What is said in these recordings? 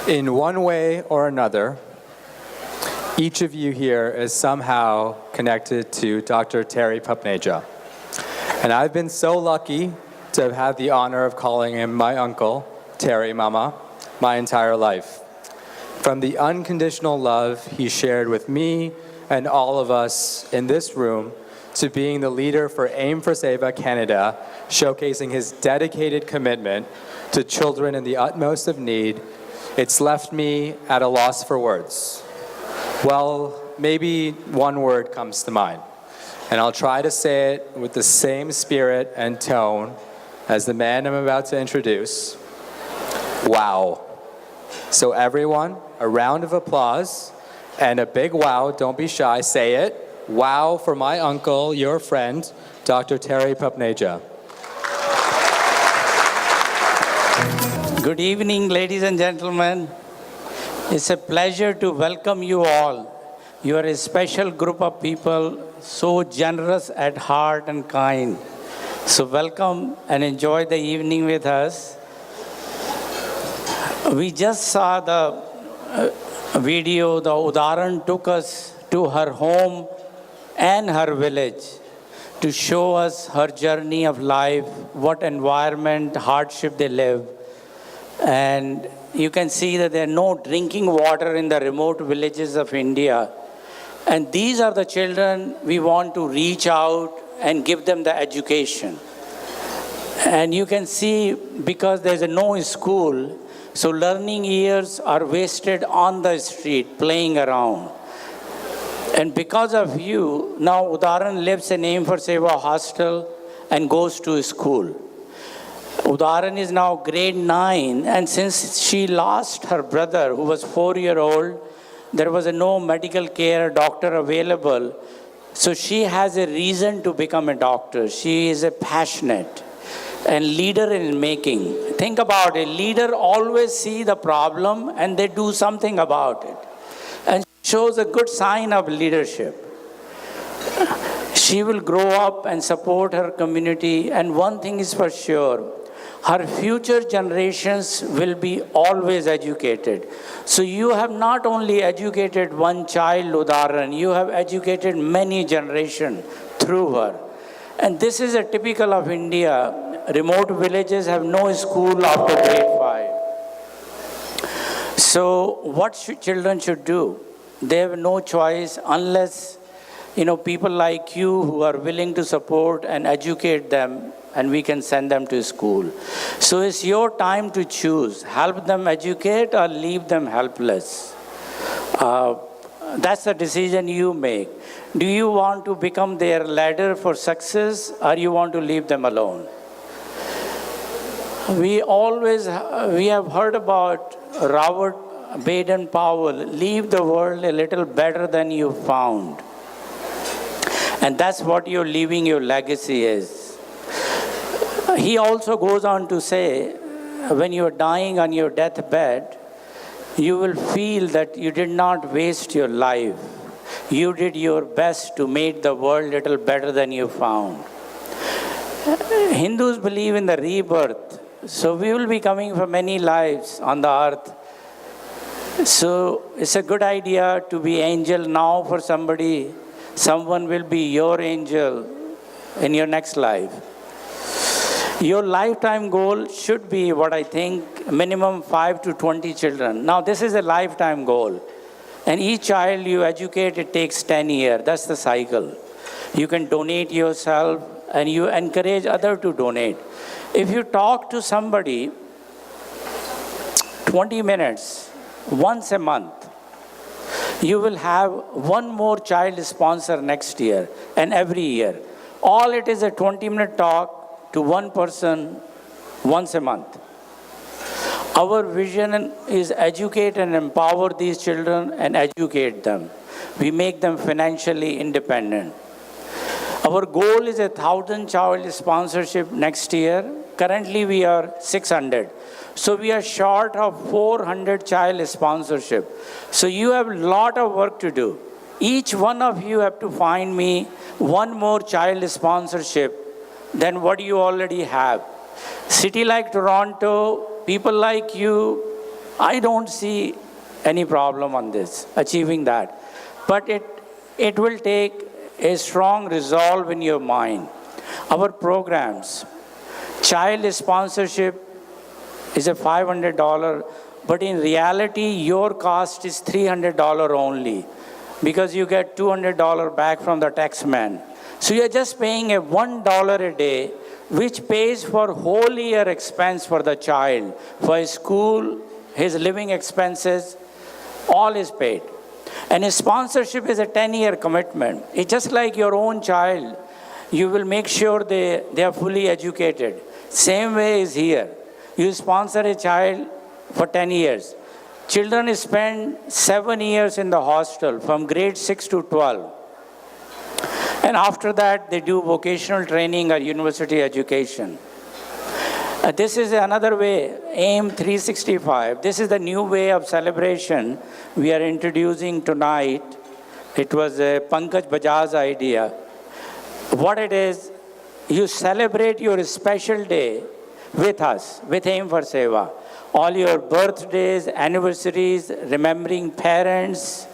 In one way or another, each of you here is somehow connected to Dr. Terry Pupneja. And I've been so lucky to have had the honor of calling him my uncle, Terry Mama, my entire life. From the unconditional love he shared with me and all of us in this room, to being the leader for Aim for Seva Canada, showcasing his dedicated commitment to children in the utmost of need, it's left me at a loss for words. Well, maybe one word comes to mind, and I'll try to say it with the same spirit and tone as the man I'm about to introduce. Wow. So everyone, a round of applause and a big wow, don't be shy, say it. Wow for my uncle, your friend, Dr. Terry Pupneja. Good evening, ladies and gentlemen. It's a pleasure to welcome you all. You are a special group of people, so generous at heart and kind. So welcome and enjoy the evening with us. We just saw the video. The Udaran took us to her home and her village to show us her journey of life, what environment, hardship they live. And you can see that there are no drinking water in the remote villages of India. And these are the children we want to reach out and give them the education. And you can see, because there's no school, so learning years are wasted on the street, playing around. And because of you, now Udaran lives in Aim for Seva hostel and goes to school. Udaran is now grade 9, and since she lost her brother, who was 4-year-old, there was no medical care doctor available. So she has a reason to become a doctor. She is a passionate and leader in making. Think about it. Leader always see the problem and they do something about it. And shows a good sign of leadership. She will grow up and support her community, and one thing is for sure, her future generations will be always educated. So you have not only educated one child, Udaran, you have educated many generations through her. And this is a typical of India. Remote villages have no school after grade 5. So what children should do? They have no choice unless, people like you who are willing to support and educate them, and we can send them to school. So it's your time to choose. Help them educate or leave them helpless. That's the decision you make. Do you want to become their ladder for success, or you want to leave them alone? We have heard about Robert Baden-Powell, leave the world a little better than you found. And that's what you're leaving your legacy is. He also goes on to say, when you're dying on your deathbed, you will feel that you did not waste your life. You did your best to make the world a little better than you found. Hindus believe in the rebirth. So we will be coming for many lives on the earth. So it's a good idea to be angel now for somebody. Someone will be your angel in your next life. Your lifetime goal should be, what I think, minimum 5 to 20 children. Now this is a lifetime goal. And each child you educate, it takes 10 years. That's the cycle. You can donate yourself and you encourage others to donate. If you talk to somebody 20 minutes, once a month, you will have one more child sponsor next year and every year. All it is a 20-minute talk to one person once a month. Our vision is educate and empower these children and educate them. We make them financially independent. Our goal is 1,000 child sponsorship next year. Currently we are 600. So we are short of 400 child sponsorship. So you have a lot of work to do. Each one of you have to find me one more child sponsorship than what you already have. City like Toronto, people like you, I don't see any problem on this, achieving that. But it will take a strong resolve in your mind. Our programs, child sponsorship is a $500, but in reality, your cost is $300 only, because you get $200 back from the taxman. So you're just paying a $1 a day, which pays for whole year expense for the child, for his school, his living expenses, all is paid. And a sponsorship is a 10-year commitment. It's just like your own child. You will make sure they are fully educated. Same way is here. You sponsor a child for 10 years. Children spend 7 years in the hostel from grade 6 to 12. And after that, they do vocational training or university education. This is another way, AIM 365. This is the new way of celebration we are introducing tonight. It was Pankaj Bajaj's idea. What it is, you celebrate your special day with us, with AIM for Seva. All your birthdays, anniversaries, remembering parents,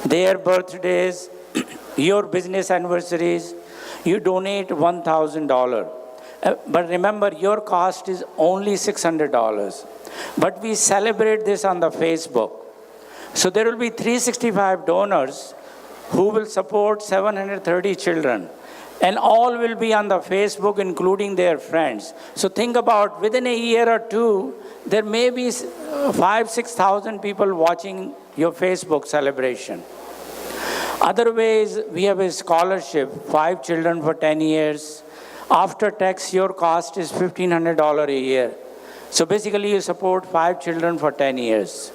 their birthdays, your business anniversaries, you donate $1,000. But remember, your cost is only $600. But we celebrate this on the Facebook. So there will be 365 donors who will support 730 children. And all will be on the Facebook, including their friends. So think about, within a year or two, there may be 5,000-6,000 people watching your Facebook celebration. Other ways, we have a scholarship, 5 children for 10 years. After tax, your cost is $1,500 a year. So basically, you support 5 children for 10 years.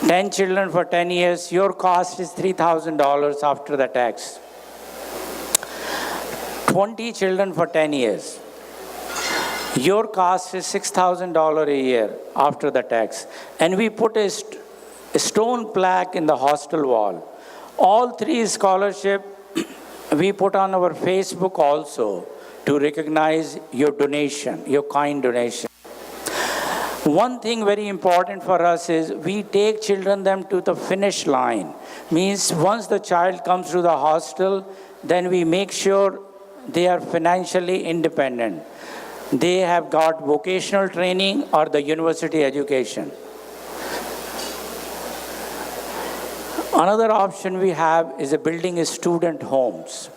10 children for 10 years, your cost is $3,000 after the tax. 20 children for 10 years. Your cost is $6,000 a year after the tax. And we put a stone plaque in the hostel wall. All 3 scholarships we put on our Facebook also to recognize your donation, your kind donation. One thing very important for us is we take children them to the finish line. Means once the child comes to the hostel, then we make sure they are financially independent. They have got vocational training or the university education. Another option we have is building student homes.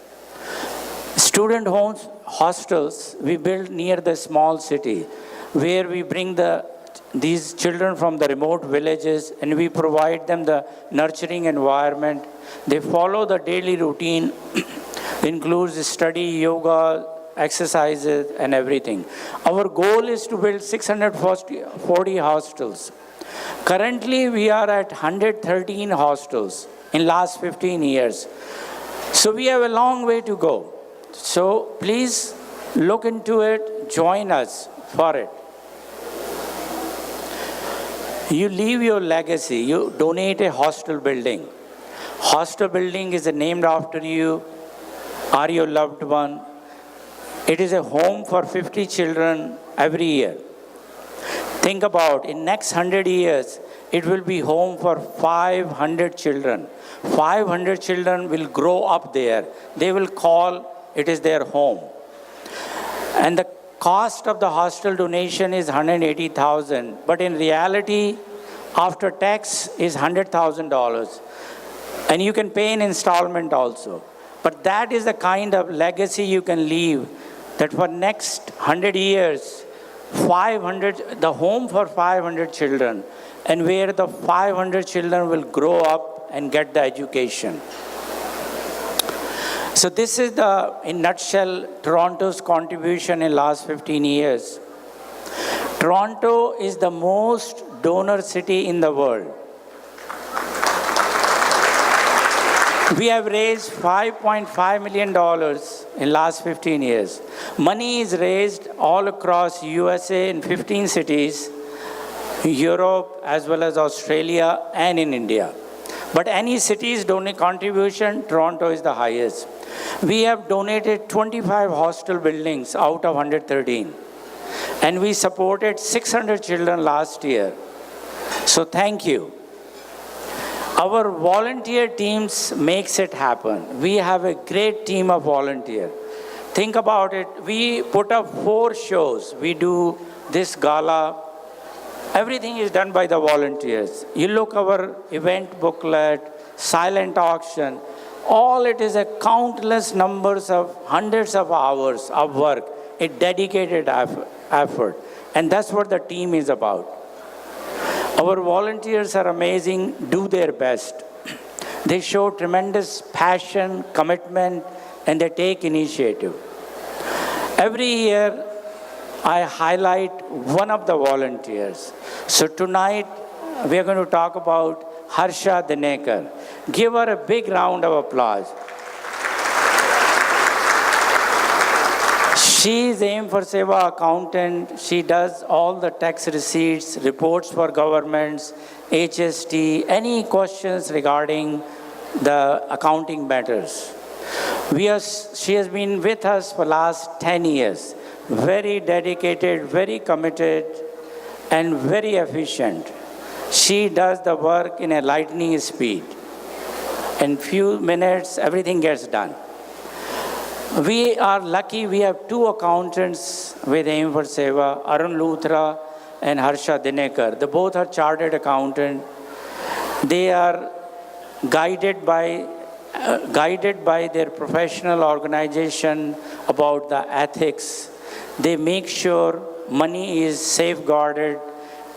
Student homes, hostels, we build near the small city, where we bring these children from the remote villages and we provide them the nurturing environment. They follow the daily routine, includes study, yoga, exercises, and everything. Our goal is to build 640 hostels. Currently, we are at 113 hostels in last 15 years. So we have a long way to go. So please look into it, join us for it. You leave your legacy, you donate a hostel building. Hostel building is named after you or your loved one. It is a home for 50 children every year. Think about, in next 100 years, it will be home for 500 children. 500 children will grow up there. They will call it is their home. And the cost of the hostel donation is $180,000, but in reality, after tax is $100,000. And you can pay in installment also. But that is the kind of legacy you can leave, that for next 100 years, the home for 500 children, and where the 500 children will grow up and get the education. So this is in nutshell, Toronto's contribution in last 15 years. Toronto is the most donor city in the world. We have raised $5.5 million in last 15 years. Money is raised all across USA in 15 cities, Europe as well as Australia and in India. But any city's donor contribution, Toronto is the highest. We have donated 25 hostel buildings out of 113. And we supported 600 children last year. So thank you. Our volunteer teams makes it happen. We have a great team of volunteers. Think about it. We put up 4 shows. We do this gala. Everything is done by the volunteers. You look our event booklet, silent auction, all it is a countless numbers of hundreds of hours of work, a dedicated effort. And that's what the team is about. Our volunteers are amazing, do their best. They show tremendous passion, commitment, and they take initiative. Every year, I highlight one of the volunteers. So tonight, we are going to talk about Harsha Dinekar. Give her a big round of applause. She is AIM for Seva accountant. She does all the tax receipts, reports for governments, HST, any questions regarding the accounting matters. She has been with us for last 10 years. Very dedicated, very committed, and very efficient. She does the work in a lightning speed. In few minutes, everything gets done. We are lucky we have 2 accountants with AIM for Seva, Arun Luthra and Harsha Dinekar. They both are chartered accountants. They are guided by their professional organization about the ethics. They make sure money is safeguarded,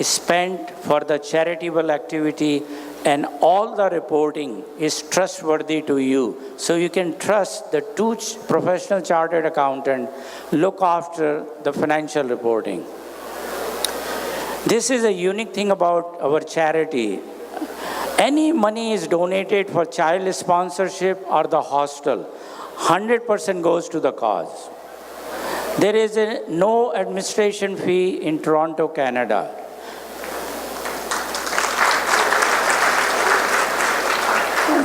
spent for the charitable activity, and all the reporting is trustworthy to you. So you can trust the 2 professional chartered accountants look after the financial reporting. This is a unique thing about our charity. Any money is donated for child sponsorship or the hostel, 100% goes to the cause. There is no administration fee in Toronto, Canada.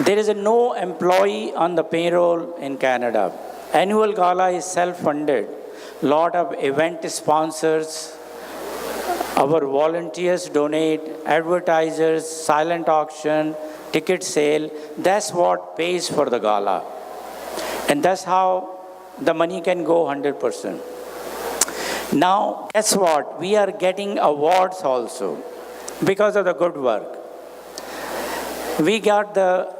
There is no employee on the payroll in Canada. Annual gala is self-funded. Lot of event sponsors. Our volunteers donate, advertisers, silent auction, ticket sale. That's what pays for the gala. And that's how the money can go 100%. Now, guess what? We are getting awards also because of the good work. We got the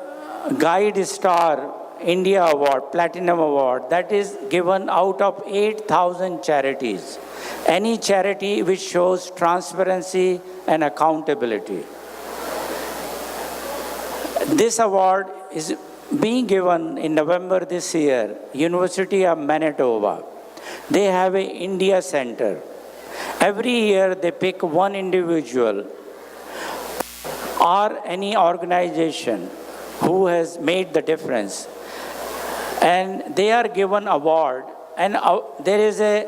Guide Star India Award, Platinum Award, that is given out of 8,000 charities. Any charity which shows transparency and accountability. This award is being given in November this year, University of Manitoba. They have an India Center. Every year they pick one individual or any organization who has made the difference. And they are given award. And there is a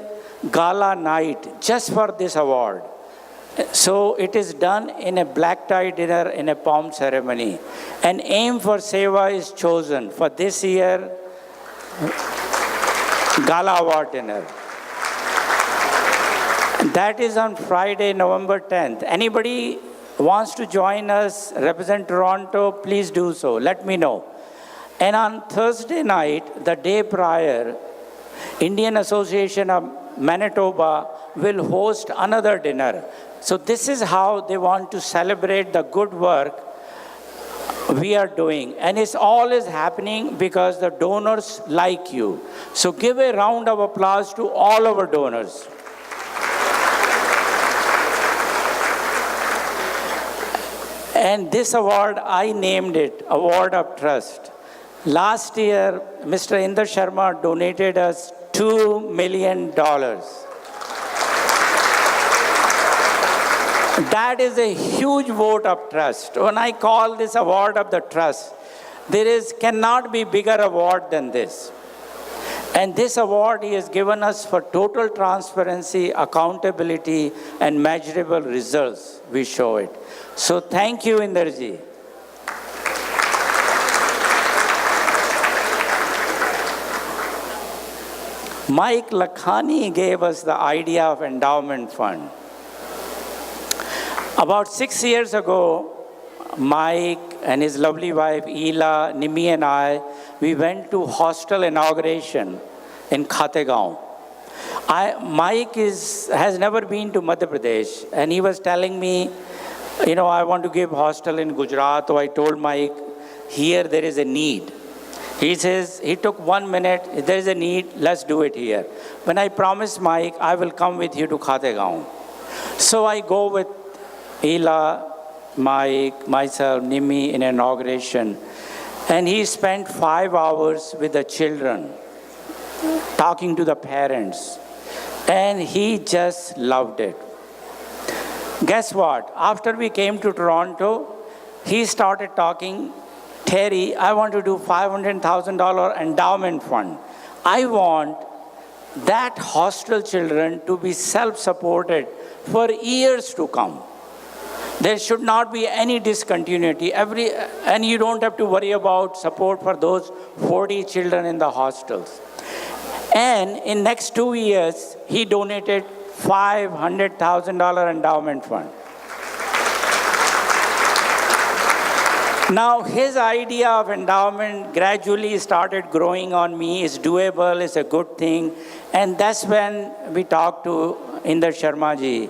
gala night just for this award. So it is done in a black tie dinner in a palm ceremony. And AIM for Seva is chosen for this year gala award dinner. That is on Friday, November 10th. Anybody wants to join us, represent Toronto, please do so. Let me know. And on Thursday night, the day prior, Indian Association of Manitoba will host another dinner. So this is how they want to celebrate the good work we are doing. And it's all is happening because the donors like you. So give a round of applause to all our donors. And this award, I named it Award of Trust. Last year, Mr. Inder Sharma donated us $2 million. That is a huge vote of trust. When I call this Award of the Trust, cannot be bigger award than this. And this award he has given us for total transparency, accountability, and measurable results. We show it. So thank you, Inderji. Mike Lakhani gave us the idea of endowment fund. About 6 years ago, Mike and his lovely wife, Ela, Nimi, and I, we went to hostel inauguration in Khategaon. Mike has never been to Madhya Pradesh, and he was telling me, I want to give hostel in Gujarat. So I told Mike, here there is a need. He says, he took 1 minute, if there is a need, let's do it here. When I promised Mike, I will come with you to Khategaon. So I go with Ela, Mike, myself, Nimi in inauguration. And he spent 5 hours with the children, talking to the parents. And he just loved it. Guess what? After we came to Toronto, he started talking, Terry, I want to do $500,000 endowment fund. I want that hostel children to be self-supported for years to come. There should not be any discontinuity. And you don't have to worry about support for those 40 children in the hostels. And in next 2 years, he donated $500,000 endowment fund. Now, his idea of endowment gradually started growing on me. It's doable, it's a good thing. And that's when we talked to Inder Sharma ji.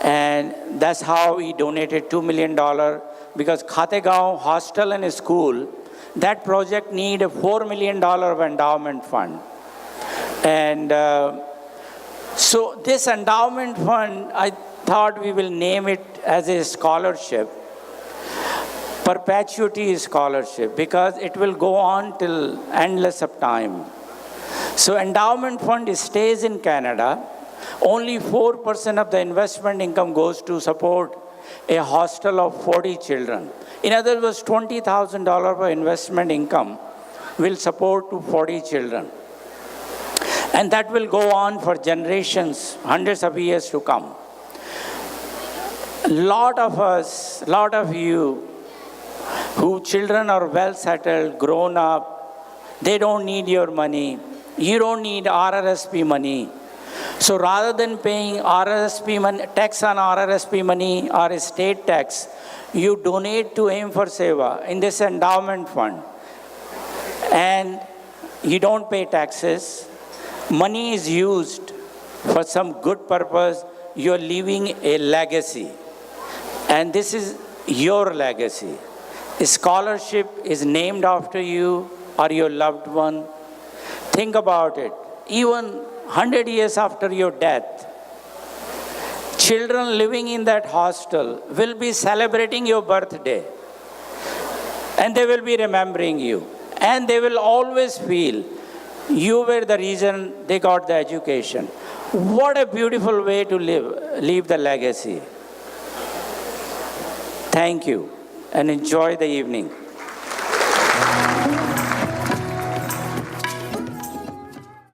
And that's how he donated $2 million, because Khategaon Hostel and School, that project need a $4 million of endowment fund. And so this endowment fund, I thought we will name it as a scholarship, perpetuity scholarship, because it will go on till endless of time. So endowment fund stays in Canada. Only 4% of the investment income goes to support a hostel of 40 children. In other words, $20,000 of investment income will support to 40 children. And that will go on for generations, hundreds of years to come. Lot of you, who children are well settled, grown up, they don't need your money. You don't need RRSP money. So rather than paying RRSP money, tax on RRSP money or state tax, you donate to Aim for Seva in this endowment fund. And you don't pay taxes. Money is used for some good purpose. You're leaving a legacy. And this is your legacy. A scholarship is named after you or your loved one. Think about it. Even 100 years after your death, children living in that hostel will be celebrating your birthday. And they will be remembering you. And they will always feel you were the reason they got the education. What a beautiful way to leave the legacy. Thank you, and enjoy the evening.